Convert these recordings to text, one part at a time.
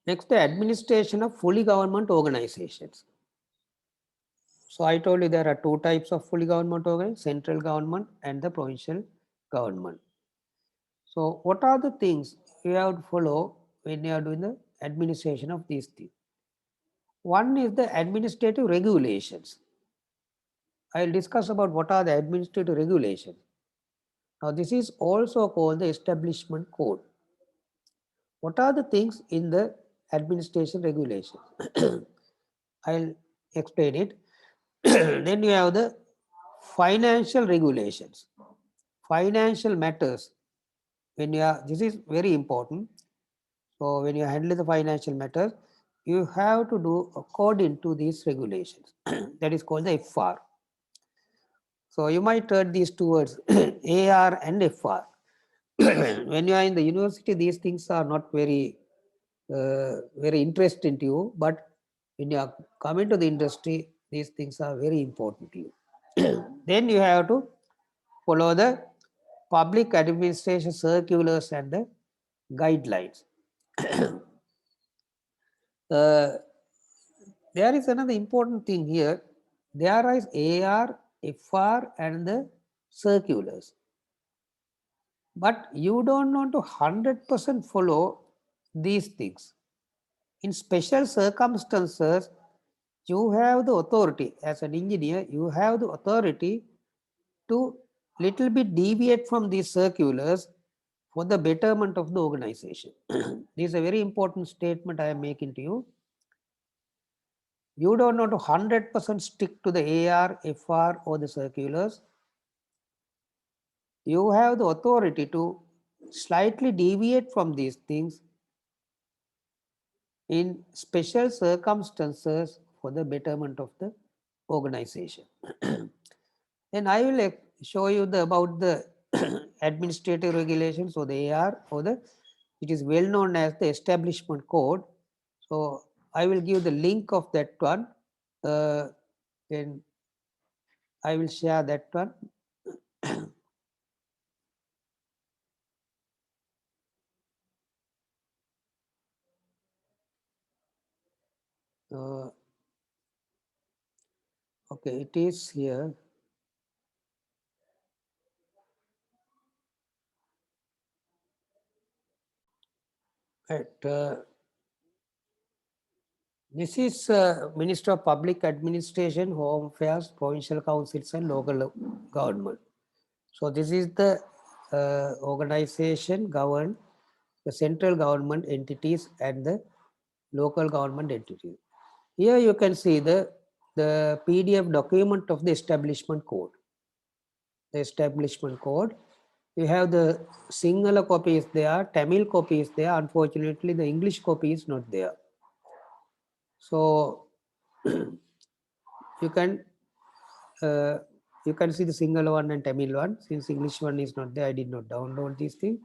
Next, the administration of fully government organizations. So I told you there are two types of fully government organizations, central government and the provincial government. So what are the things you have to follow when you are doing the administration of these things? One is the administrative regulations. I will discuss about what are the administrative regulations. Now this is also called the establishment code. What are the things in the administration regulation? I'll explain it. Then you have the financial regulations, financial matters. When you are, this is very important. So when you handle the financial matters, you have to do according to these regulations. That is called the FR. So you might heard these two words, AR and FR. When you are in the university, these things are not very interesting to you, but when you are coming to the industry, these things are very important to you. Then you have to follow the public administration circulars and the guidelines. uh, there is another important thing here. There is AR, FR and the circulars. But you don't want to 100% follow these things. In special circumstances, you have the authority as an engineer, you have the authority to little bit deviate from these circulars for the betterment of the organization. This is a very important statement I am making to you. You don't want to 100% stick to the AR, FR or the circulars. You have the authority to slightly deviate from these things in special circumstances for the betterment of the organization. Then I will show you about the administrative regulations or the AR or the, it is well known as the establishment code. So I will give the link of that one. Then I will share that one. Okay, it is here. Right. This is Minister of Public Administration, Home Affairs, Provincial Councils and Local Government. So this is the organization govern the central government entities and the local government entities. Here you can see the PDF document of the establishment code. The establishment code. You have the Sinhala copy is there, Tamil copy is there. Unfortunately, the English copy is not there. So you can see the Sinhala one and Tamil one. Since English one is not there, I did not download these things.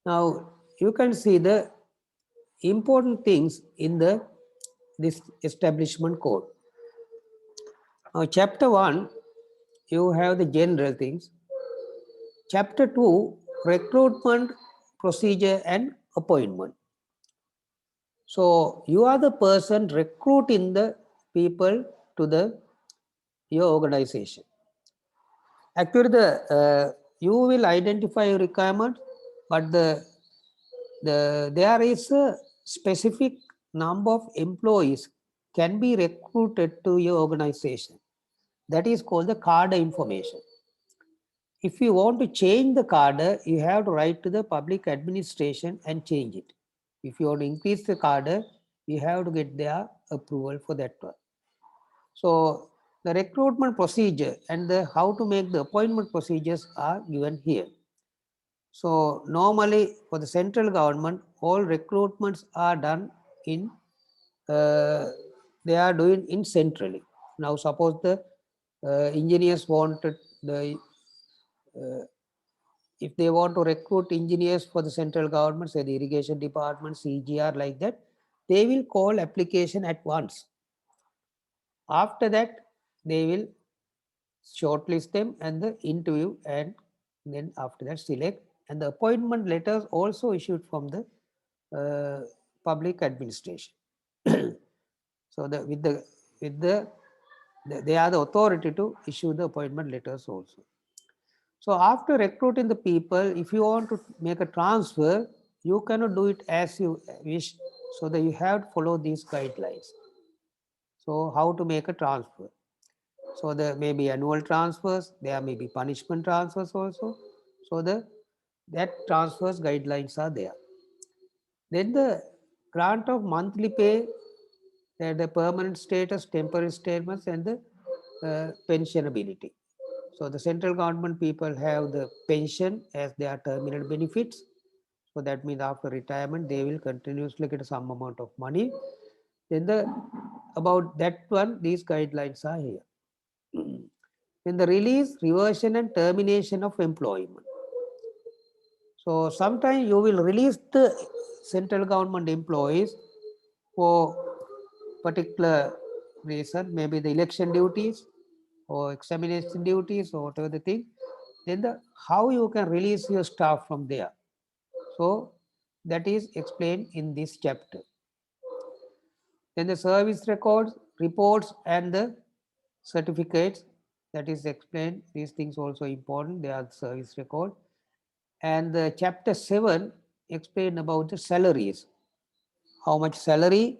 Now you can see the important things in this establishment code. Now chapter 1, you have the general things. Chapter 2, recruitment, procedure and appointment. So you are the person recruiting the people to your organization. Actually, you will identify your requirement, but there is a specific number of employees can be recruited to your organization. That is called the cadre information. If you want to change the cadre, you have to write to the public administration and change it. If you want to increase the cadre, you have to get their approval for that one. So the recruitment procedure and how to make the appointment procedures are given here. So normally for the central government, all recruitments are done in, they are doing in centrally. Now suppose the engineers wanted if they want to recruit engineers for the central government, say the irrigation department, CGR like that, they will call application at once. After that, they will shortlist them and the interview, and then after that select, and the appointment letters also issued from the public administration. So they are the authority to issue the appointment letters also. So after recruiting the people, if you want to make a transfer, you cannot do it as you wish. So that you have to follow these guidelines. So how to make a transfer? So there may be annual transfers, there may be punishment transfers also. So that transfers guidelines are there. Then the grant of monthly pay, the permanent status, temporary statements, and the pensionability. So the central government people have the pension as their terminal benefits. So that means after retirement, they will continuously get some amount of money. Then about that one, these guidelines are here. Then the release, reversion, and termination of employment. So sometimes you will release the central government employees for particular reason, maybe the election duties or examination duties or whatever the thing. Then how you can release your staff from there. So that is explained in this chapter. Then the service records, reports, and the certificates, that is explained. These things also important. They are the service record. And the chapter 7 explain about the salaries. How much salary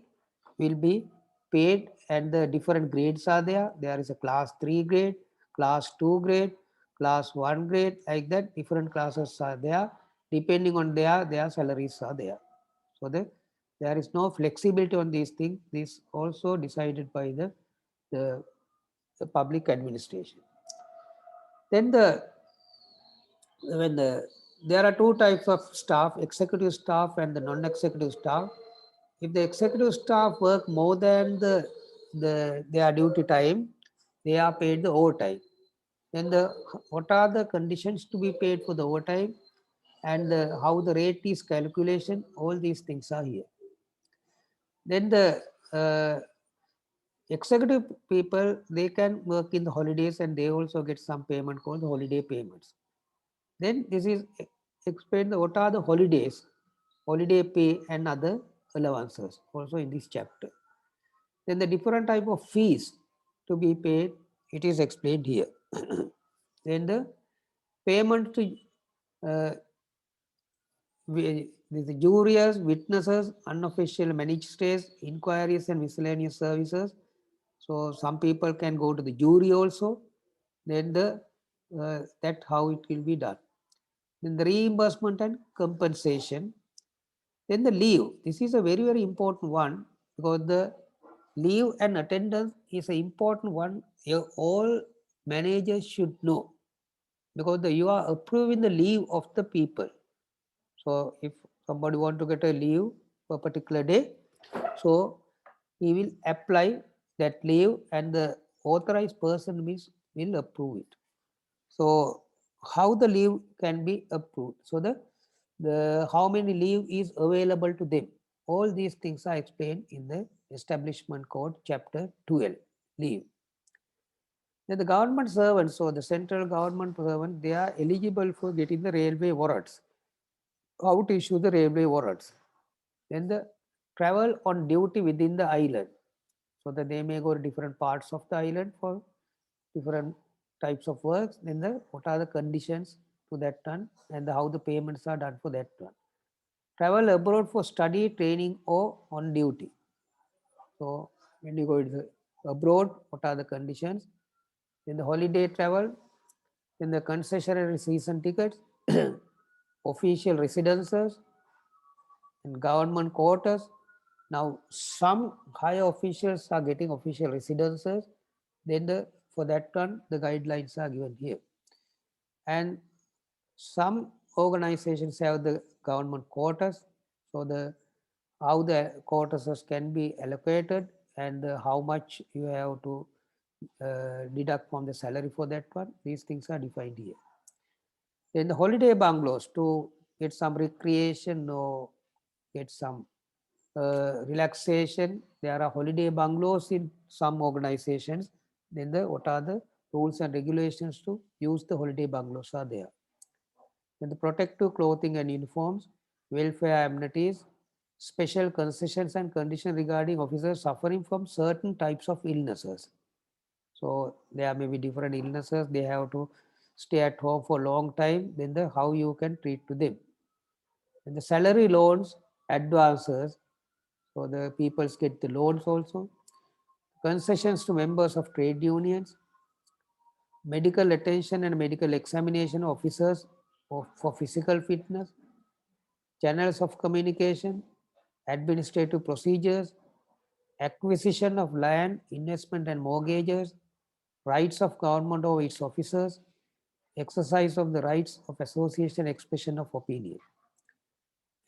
will be paid, and the different grades are there. There is a class 3 grade, class 2 grade, class 1 grade, like that. Different classes are there. Depending on their salaries are there. So there is no flexibility on these things. This also decided by the public administration. Then when there are two types of staff, executive staff and the non-executive staff. If the executive staff work more than their duty time, they are paid the overtime. Then what are the conditions to be paid for the overtime, and how the rate is calculation, all these things are here. Then the executive people, they can work in the holidays and they also get some payment called holiday payments. Then this is explained what are the holidays, holiday pay and other allowances also in this chapter. Then the different type of fees to be paid, it is explained here. Then the payment to the jurors, witnesses, unofficial magistrates, inquiries and miscellaneous services. So some people can go to the jury also. Then that how it will be done. Then the reimbursement and compensation. Then the leave. This is a very, very important one, because the leave and attendance is an important one. All managers should know, because you are approving the leave of the people. So if somebody want to get a leave for a particular day, so he will apply that leave and the authorized person will approve it. So how the leave can be approved? So the how many leave is available to them? All these things are explained in the Establishment Code, Chapter 12, leave. Then the government servants, so the central government servants, they are eligible for getting the railway warrants. How to issue the railway warrants? Then the travel on duty within the island, so that they may go to different parts of the island for different types of works. Then what are the conditions to that one, and how the payments are done for that one. Travel abroad for study, training, or on duty. So when you go to abroad, what are the conditions? In the holiday travel, in the concessionary season tickets, official residences, and government quarters. Now some higher officials are getting official residences. Then for that one, the guidelines are given here. And some organizations have the government quotas. So how the quotas can be allocated, and how much you have to deduct from the salary for that one. These things are defined here. Then the holiday bungalows, to get some recreation or get some relaxation. There are holiday bungalows in some organizations. Then what are the rules and regulations to use the holiday bungalows are there. Then the protective clothing and uniforms, welfare amenities, special concessions and conditions regarding officers suffering from certain types of illnesses. So there may be different illnesses, they have to stay at home for a long time, then how you can treat to them. And the salary loans, advances, so the people get the loans also. Concessions to members of trade unions, medical attention and medical examination officers for physical fitness, channels of communication, administrative procedures, acquisition of land, investment and mortgages, rights of government over its officers, exercise of the rights of association, expression of opinion,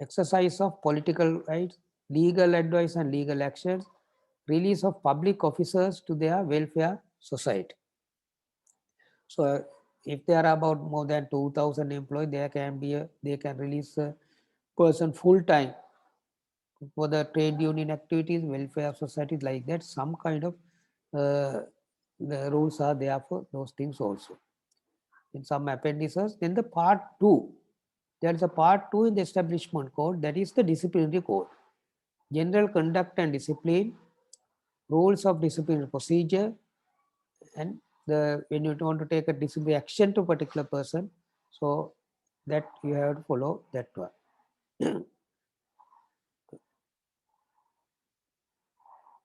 exercise of political rights, legal advice and legal actions, release of public officers to their welfare society. So if there are about more than 2,000 employees, they can release a person full time for the trade union activities, welfare societies like that. Some kind of the rules are there for those things also. In some appendices, then the part 2, there is a part 2 in the establishment code, that is the disciplinary code. General conduct and discipline, rules of disciplinary procedure, and when you want to take a disciplinary action to a particular person, so that you have to follow that one.